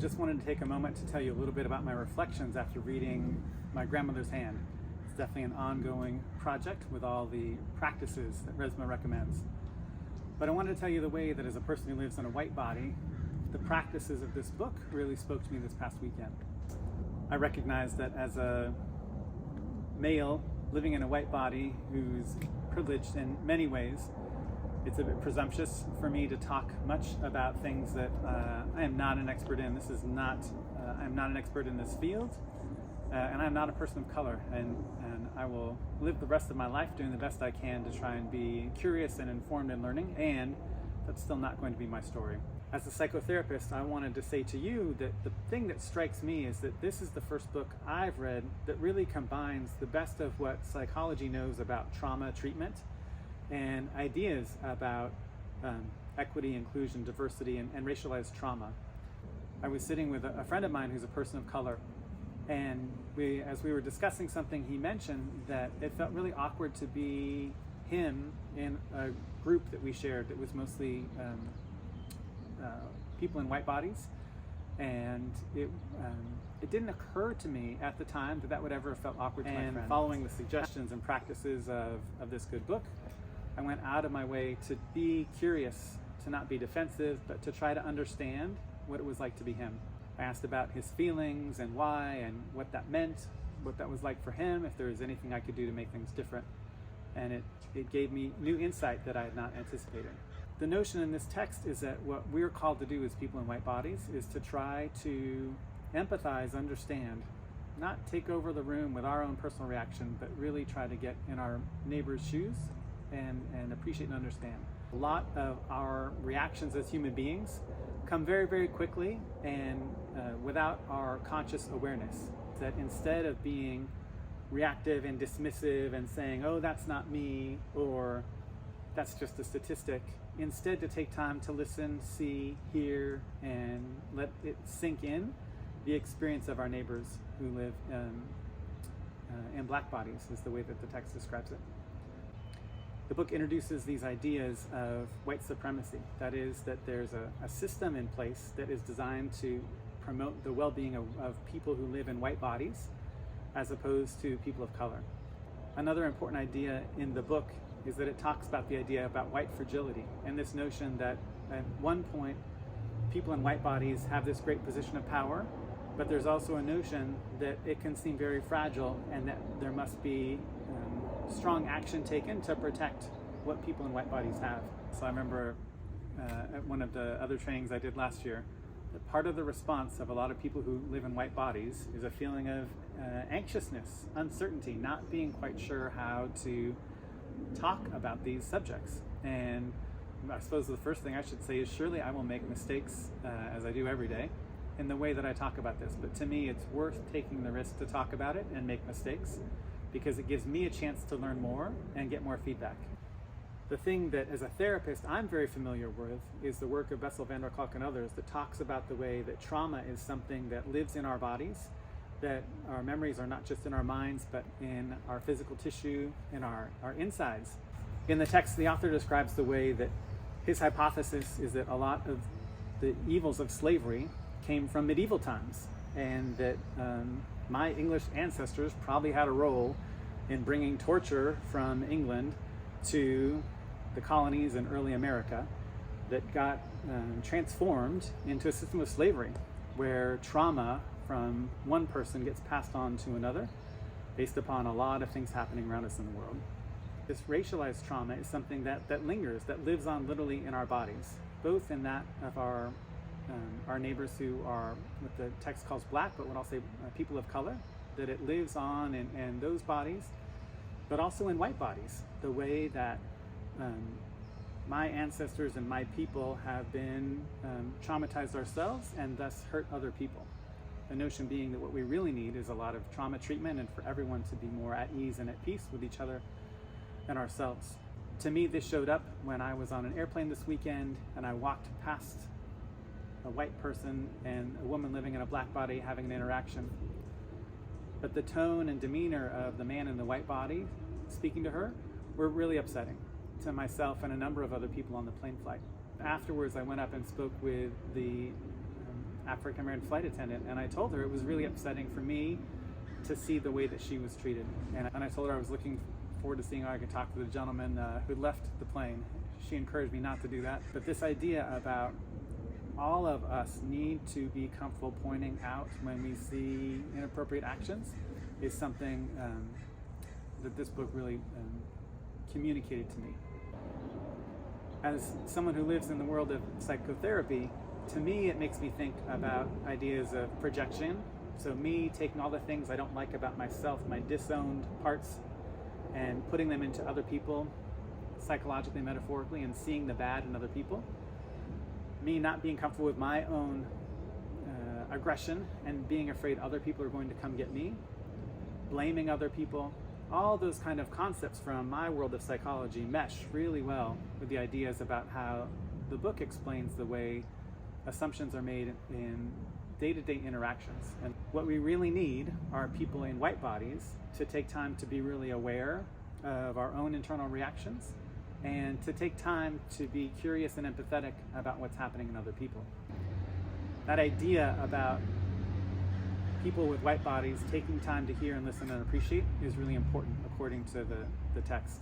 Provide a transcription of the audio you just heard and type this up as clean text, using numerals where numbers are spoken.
Just wanted to take a moment to tell you a little bit about my reflections after reading My Grandmother's Hand. It's definitely an ongoing project with all the practices that Resmaa recommends. But I wanted to tell you the way that as a person who lives in a white body, the practices of this book really spoke to me this past weekend. I recognize that as a male living in a white body who's privileged in many ways, it's a bit presumptuous for me to talk much about things that I am not an expert in. I'm not an expert in this field, and I'm not a person of color. And I will live the rest of my life doing the best I can to try and be curious and informed and learning, and that's still not going to be my story. As a psychotherapist, I wanted to say to you that the thing that strikes me is that this is the first book I've read that really combines the best of what psychology knows about trauma treatment and ideas about equity, inclusion, diversity, and racialized trauma. I was sitting with a friend of mine who's a person of color, and as we were discussing something, he mentioned that it felt really awkward to be him in a group that we shared that was mostly people in white bodies, and it didn't occur to me at the time that would ever have felt awkward to my friend. Following the suggestions and practices of this good book, I went out of my way to be curious, to not be defensive, but to try to understand what it was like to be him. I asked about his feelings and why and what that meant, what that was like for him, if there was anything I could do to make things different. And it gave me new insight that I had not anticipated. The notion in this text is that what we're called to do as people in white bodies is to try to empathize, understand, not take over the room with our own personal reaction, but really try to get in our neighbor's shoes and appreciate and understand. A lot of our reactions as human beings come very, very quickly and without our conscious awareness. That instead of being reactive and dismissive and saying, oh, that's not me, or that's just a statistic, instead to take time to listen, see, hear, and let it sink in the experience of our neighbors who live in black bodies, is the way that the text describes it. The book introduces these ideas of white supremacy. That is, that there's a system in place that is designed to promote the well-being of people who live in white bodies as opposed to people of color. Another important idea in the book is that it talks about the idea about white fragility and this notion that at one point people in white bodies have this great position of power, but there's also a notion that it can seem very fragile and that there must be strong action taken to protect what people in white bodies have. So I remember at one of the other trainings I did last year, that part of the response of a lot of people who live in white bodies is a feeling of anxiousness, uncertainty, not being quite sure how to talk about these subjects. And I suppose the first thing I should say is surely I will make mistakes, as I do every day, in the way that I talk about this. But to me, it's worth taking the risk to talk about it and make mistakes, because it gives me a chance to learn more and get more feedback. The thing that as a therapist I'm very familiar with is the work of Bessel van der Kolk and others that talks about the way that trauma is something that lives in our bodies, that our memories are not just in our minds, but in our physical tissue, in our insides. In the text, the author describes the way that his hypothesis is that a lot of the evils of slavery came from medieval times, and that my English ancestors probably had a role in bringing torture from England to the colonies in early America that got transformed into a system of slavery where trauma from one person gets passed on to another based upon a lot of things happening around us in the world. This racialized trauma is something that lingers, that lives on literally in our bodies, both in that of our neighbors who are what the text calls black, but what I'll say people of color, that it lives on in those bodies, but also in white bodies, the way that my ancestors and my people have been traumatized ourselves and thus hurt other people. The notion being that what we really need is a lot of trauma treatment and for everyone to be more at ease and at peace with each other and ourselves. To me, this showed up when I was on an airplane this weekend and I walked past a white person and a woman living in a black body having an interaction. But the tone and demeanor of the man in the white body speaking to her were really upsetting to myself and a number of other people on the plane flight. Afterwards, I went up and spoke with the African-American flight attendant, and I told her it was really upsetting for me to see the way that she was treated. And I told her I was looking forward to seeing how I could talk to the gentleman who'd left the plane. She encouraged me not to do that. But this idea about all of us need to be comfortable pointing out when we see inappropriate actions is something that this book really communicated to me. As someone who lives in the world of psychotherapy, to me it makes me think about ideas of projection. So me taking all the things I don't like about myself, my disowned parts, and putting them into other people, psychologically, metaphorically, and seeing the bad in other people. Me not being comfortable with my own aggression and being afraid other people are going to come get me, blaming other people. All those kind of concepts from my world of psychology mesh really well with the ideas about how the book explains the way assumptions are made in day-to-day interactions. And what we really need are people in white bodies to take time to be really aware of our own internal reactions and to take time to be curious and empathetic about what's happening in other people. That idea about people with white bodies taking time to hear and listen and appreciate is really important according to the text.